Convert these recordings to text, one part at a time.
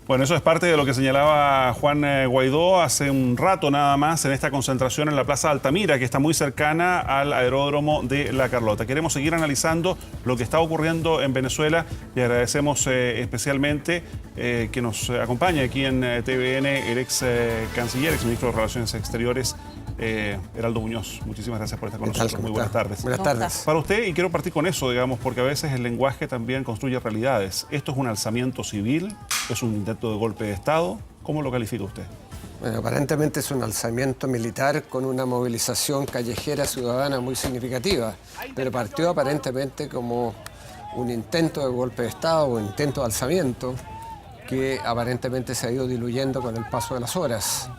Bueno, eso es parte de lo que señalaba Juan Guaidó hace un rato nada más en esta concentración en la Plaza Altamira, que está muy cercana al aeródromo de La Carlota. Queremos seguir analizando lo que está ocurriendo en Venezuela y agradecemos especialmente que nos acompañe aquí en TVN el ex canciller, ex ministro de Relaciones Exteriores, Heraldo Muñoz. Muchísimas gracias por estar con nosotros. Muy buenas tardes. Buenas tardes. Para usted, y quiero partir con eso, digamos, porque a veces el lenguaje también construye realidades. ¿Esto es un alzamiento civil? ¿Es un intento de golpe de Estado? ¿Cómo lo califica usted? Bueno, aparentemente es un alzamiento militar con una movilización callejera ciudadana muy significativa, pero partió aparentemente como un intento de golpe de Estado o un intento de alzamiento que aparentemente se ha ido diluyendo con el paso de las horas.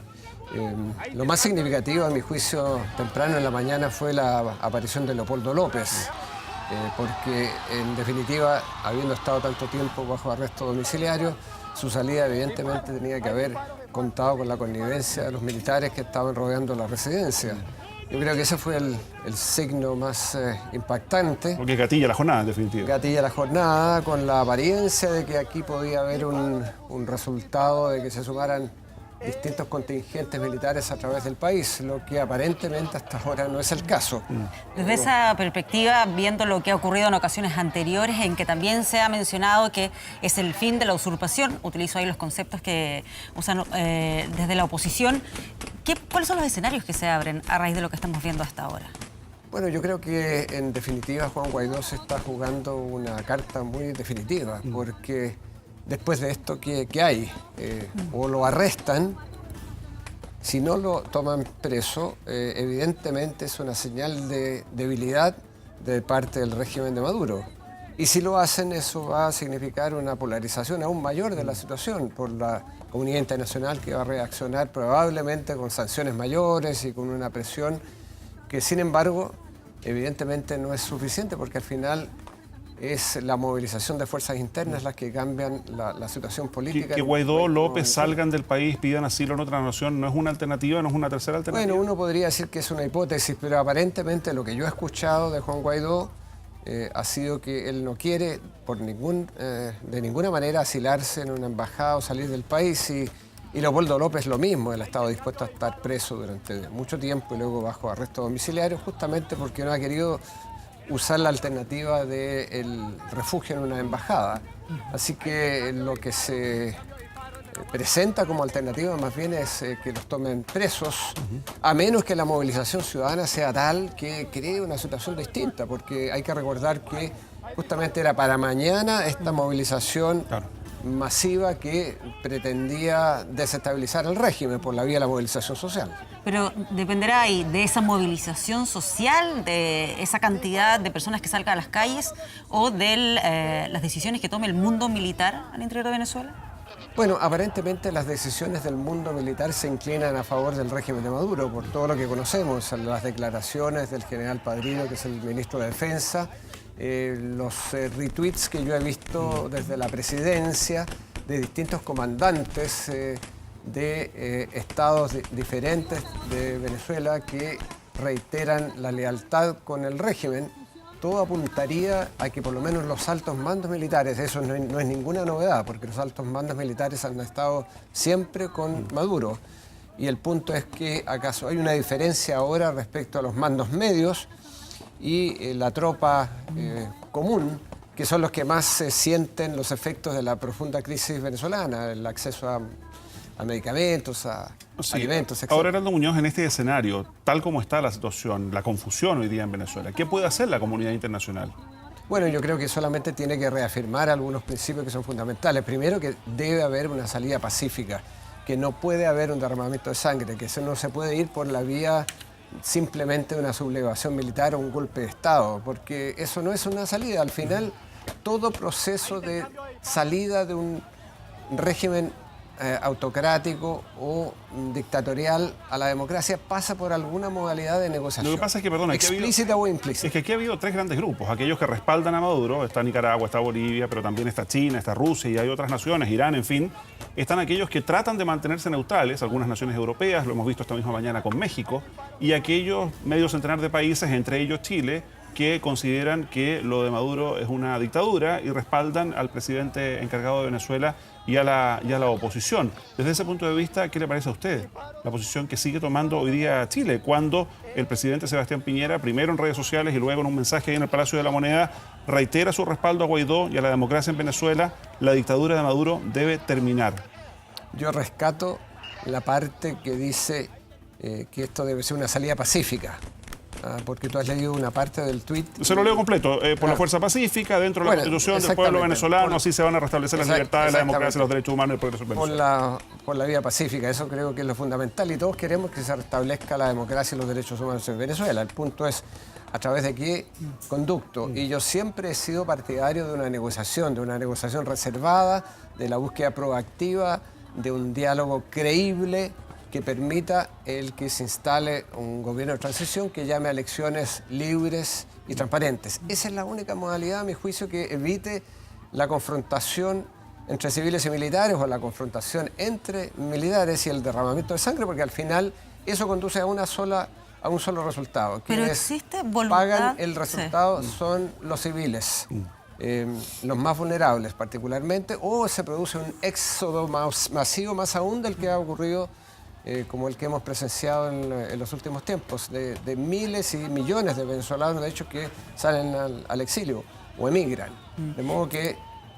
Lo más significativo, a mi juicio, temprano en la mañana fue la aparición de Leopoldo López, porque en definitiva, habiendo estado tanto tiempo bajo arresto domiciliario, su salida evidentemente tenía que haber contado con la connivencia de los militares que estaban rodeando la residencia. Yo creo que ese fue el signo más impactante. Porque gatilla la jornada, en definitiva. Gatilla la jornada, con la apariencia de que aquí podía haber un resultado de que se sumaran distintos contingentes militares a través del país, lo que aparentemente hasta ahora no es el caso. Desde esa perspectiva, viendo lo que ha ocurrido en ocasiones anteriores, en que también se ha mencionado que es el fin de la usurpación, utilizo ahí los conceptos que usan desde la oposición, ¿cuáles son los escenarios que se abren a raíz de lo que estamos viendo hasta ahora? Bueno, yo creo que en definitiva Juan Guaidó se está jugando una carta muy definitiva, porque después de esto, ¿qué hay? O lo arrestan, si no lo toman preso, evidentemente es una señal de debilidad de parte del régimen de Maduro. Y si lo hacen, eso va a significar una polarización aún mayor de la situación por la comunidad internacional, que va a reaccionar probablemente con sanciones mayores y con una presión que, sin embargo, evidentemente no es suficiente, porque al final es la movilización de fuerzas internas las que cambian la situación política. Que Guaidó, López salgan del país, pidan asilo en otra nación, ¿no es una alternativa, no es una tercera alternativa? Bueno, uno podría decir que es una hipótesis, pero aparentemente lo que yo he escuchado de Juan Guaidó ha sido que él no quiere de ninguna manera asilarse en una embajada o salir del país, y Leopoldo López lo mismo. Él ha estado dispuesto a estar preso durante mucho tiempo y luego bajo arresto domiciliario, justamente porque no ha querido usar la alternativa del refugio en una embajada. Así que lo que se presenta como alternativa más bien es que los tomen presos, a menos que la movilización ciudadana sea tal que cree una situación distinta, porque hay que recordar que justamente era para mañana esta movilización masiva que pretendía desestabilizar el régimen por la vía de la movilización social. Pero dependerá ahí de esa movilización social, de esa cantidad de personas que salgan a las calles, o de las decisiones que tome el mundo militar al interior de Venezuela. Bueno, aparentemente las decisiones del mundo militar se inclinan a favor del régimen de Maduro, por todo lo que conocemos, las declaraciones del general Padrino, que es el ministro de Defensa, los retweets que yo he visto desde la presidencia de distintos comandantes de estados diferentes de Venezuela que reiteran la lealtad con el régimen. Todo apuntaría a que por lo menos los altos mandos militares, eso no es ninguna novedad, porque los altos mandos militares han estado siempre con Maduro. Y el punto es que acaso hay una diferencia ahora respecto a los mandos medios y la tropa común, que son los que más se sienten los efectos de la profunda crisis venezolana, el acceso a medicamentos, a alimentos, etc. Ahora, Heraldo Muñoz, en este escenario, tal como está la situación, la confusión hoy día en Venezuela, ¿qué puede hacer la comunidad internacional? Bueno, yo creo que solamente tiene que reafirmar algunos principios que son fundamentales. Primero, que debe haber una salida pacífica, que no puede haber un derramamiento de sangre, que eso no se puede ir por la vía simplemente de una sublevación militar o un golpe de Estado, porque eso no es una salida. Al final, todo proceso de salida de un régimen autocrático o dictatorial a la democracia pasa por alguna modalidad de negociación. Lo que pasa es que, perdón, explícita o implícita. Es que aquí ha habido tres grandes grupos, aquellos que respaldan a Maduro, está Nicaragua, está Bolivia, pero también está China, está Rusia y hay otras naciones, Irán, en fin. Están aquellos que tratan de mantenerse neutrales, algunas naciones europeas, lo hemos visto esta misma mañana con México, y aquellos medio centenar de países, entre ellos Chile, que consideran que lo de Maduro es una dictadura y respaldan al presidente encargado de Venezuela, y a la oposición. Desde ese punto de vista, ¿qué le parece a usted la posición que sigue tomando hoy día Chile, cuando el presidente Sebastián Piñera, primero en redes sociales y luego en un mensaje ahí en el Palacio de la Moneda, reitera su respaldo a Guaidó y a la democracia en Venezuela? La dictadura de Maduro debe terminar. Yo rescato la parte que dice que esto debe ser una salida pacífica. Porque tú has leído una parte del tuit. Se lo leo completo. Por la fuerza pacífica, dentro de la Constitución del pueblo venezolano, así se van a restablecer las libertades, la democracia, los derechos humanos y el progreso en Venezuela. Por la vía pacífica, eso creo que es lo fundamental y todos queremos que se restablezca la democracia y los derechos humanos en Venezuela. El punto es a través de qué conducto. Y yo siempre he sido partidario de una negociación reservada, de la búsqueda proactiva, de un diálogo creíble que permita el que se instale un gobierno de transición que llame a elecciones libres y transparentes. Esa es la única modalidad, a mi juicio, que evite la confrontación entre civiles y militares o la confrontación entre militares y el derramamiento de sangre, porque al final eso conduce a un solo resultado. Pero existe voluntad. Pagan el resultado son los civiles. Los más vulnerables particularmente, o se produce un éxodo masivo, más aún del que ha ocurrido como el que hemos presenciado en los últimos tiempos, de miles y millones de venezolanos, de hecho, que salen al exilio o emigran. De modo que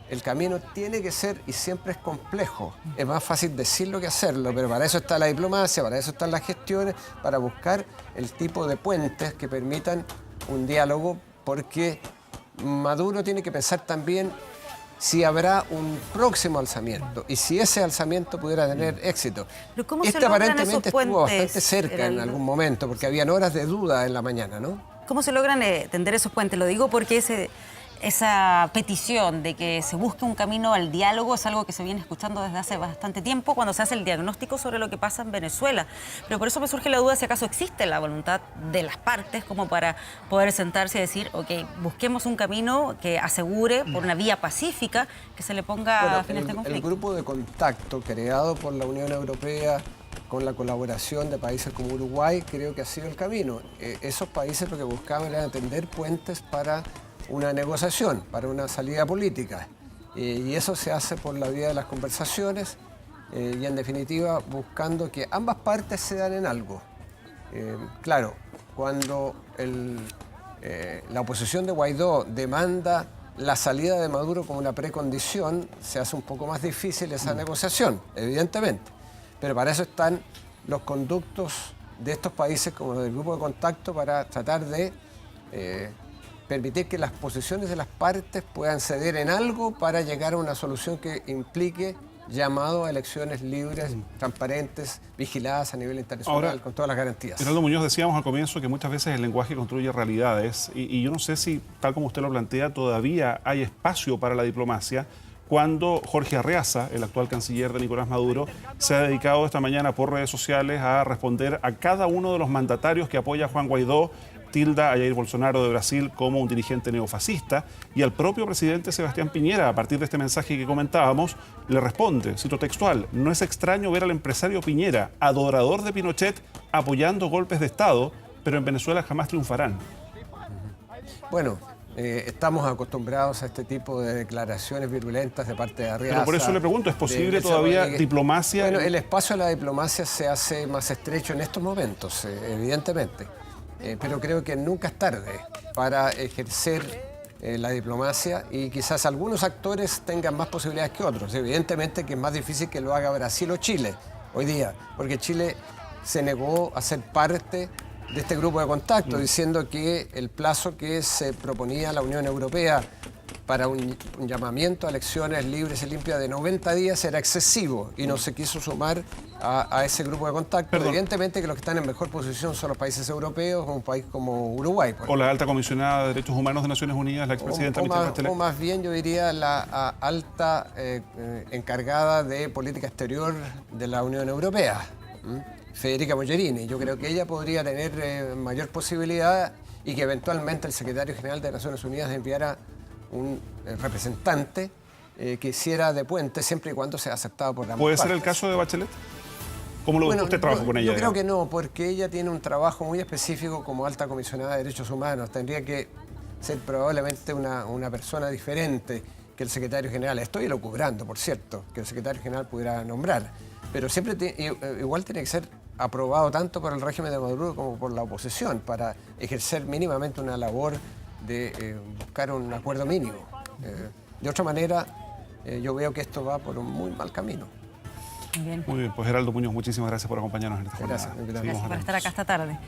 el camino tiene que ser, y siempre es complejo, es más fácil decirlo que hacerlo, pero para eso está la diplomacia, para eso están las gestiones, para buscar el tipo de puentes que permitan un diálogo, porque Maduro tiene que pensar también si habrá un próximo alzamiento y si ese alzamiento pudiera tener éxito. Aparentemente estuvo bastante cerca en algún momento, porque habían horas de duda en la mañana, ¿no? ¿Cómo se logran tender esos puentes? Lo digo porque esa petición de que se busque un camino al diálogo es algo que se viene escuchando desde hace bastante tiempo cuando se hace el diagnóstico sobre lo que pasa en Venezuela. Pero por eso me surge la duda si acaso existe la voluntad de las partes como para poder sentarse y decir, ok, busquemos un camino que asegure por una vía pacífica que se le ponga fin a este conflicto. El grupo de contacto creado por la Unión Europea con la colaboración de países como Uruguay creo que ha sido el camino. Esos países lo que buscaban era tender puentes para una negociación, para una salida política. Y eso se hace por la vía de las conversaciones y en definitiva buscando que ambas partes cedan en algo. Claro, cuando la oposición de Guaidó demanda la salida de Maduro como una precondición, se hace un poco más difícil esa negociación, evidentemente. Pero para eso están los conductos de estos países como los del grupo de contacto para tratar de permitir que las posiciones de las partes puedan ceder en algo para llegar a una solución que implique llamado a elecciones libres, transparentes, vigiladas a nivel internacional. Ahora, con todas las garantías. Heraldo Muñoz, decíamos al comienzo que muchas veces el lenguaje construye realidades y yo no sé si, tal como usted lo plantea, todavía hay espacio para la diplomacia cuando Jorge Arreaza, el actual canciller de Nicolás Maduro, se ha dedicado esta mañana por redes sociales a responder a cada uno de los mandatarios que apoya a Juan Guaidó, tilda a Jair Bolsonaro de Brasil como un dirigente neofascista, y al propio presidente Sebastián Piñera, a partir de este mensaje que comentábamos, le responde, cito textual: no es extraño ver al empresario Piñera, adorador de Pinochet, apoyando golpes de Estado, pero en Venezuela jamás triunfarán. Bueno, estamos acostumbrados a este tipo de declaraciones virulentas de parte de Arreaza. Pero por eso le pregunto, ¿es posible todavía diplomacia? Bueno, el espacio de la diplomacia se hace más estrecho en estos momentos, evidentemente. Pero creo que nunca es tarde para ejercer la diplomacia y quizás algunos actores tengan más posibilidades que otros. Evidentemente que es más difícil que lo haga Brasil o Chile hoy día, porque Chile se negó a ser parte de este grupo de contacto, diciendo que el plazo que se proponía la Unión Europea para un llamamiento a elecciones libres y limpias de 90 días era excesivo y no se quiso sumar a ese grupo de contacto. Perdón. Evidentemente que los que están en mejor posición son los países europeos, un país como Uruguay. O la alta comisionada de Derechos Humanos de Naciones Unidas, la expresidenta Michelle Bachelet. O más bien yo diría la alta encargada de política exterior de la Unión Europea, Federica Mogherini. Yo creo que ella podría tener mayor posibilidad y que eventualmente el secretario general de Naciones Unidas enviara un representante que hiciera de puente siempre y cuando sea aceptado por ambas ¿Puede partes. ser el caso de Bachelet? ¿Cómo lo usted trabaja con ella? Yo creo que no, porque ella tiene un trabajo muy específico como alta comisionada de derechos humanos. Tendría que ser probablemente una persona diferente. que el secretario general, estoy elucubrando, por cierto, que el secretario general pudiera nombrar, pero siempre igual tiene que ser aprobado tanto por el régimen de Maduro como por la oposición para ejercer mínimamente una labor de buscar un acuerdo mínimo. De otra manera, yo veo que esto va por un muy mal camino. Muy bien. Muy bien, pues Geraldo Muñoz, muchísimas gracias por acompañarnos en esta jornada. Gracias. Gracias por estar acá esta tarde.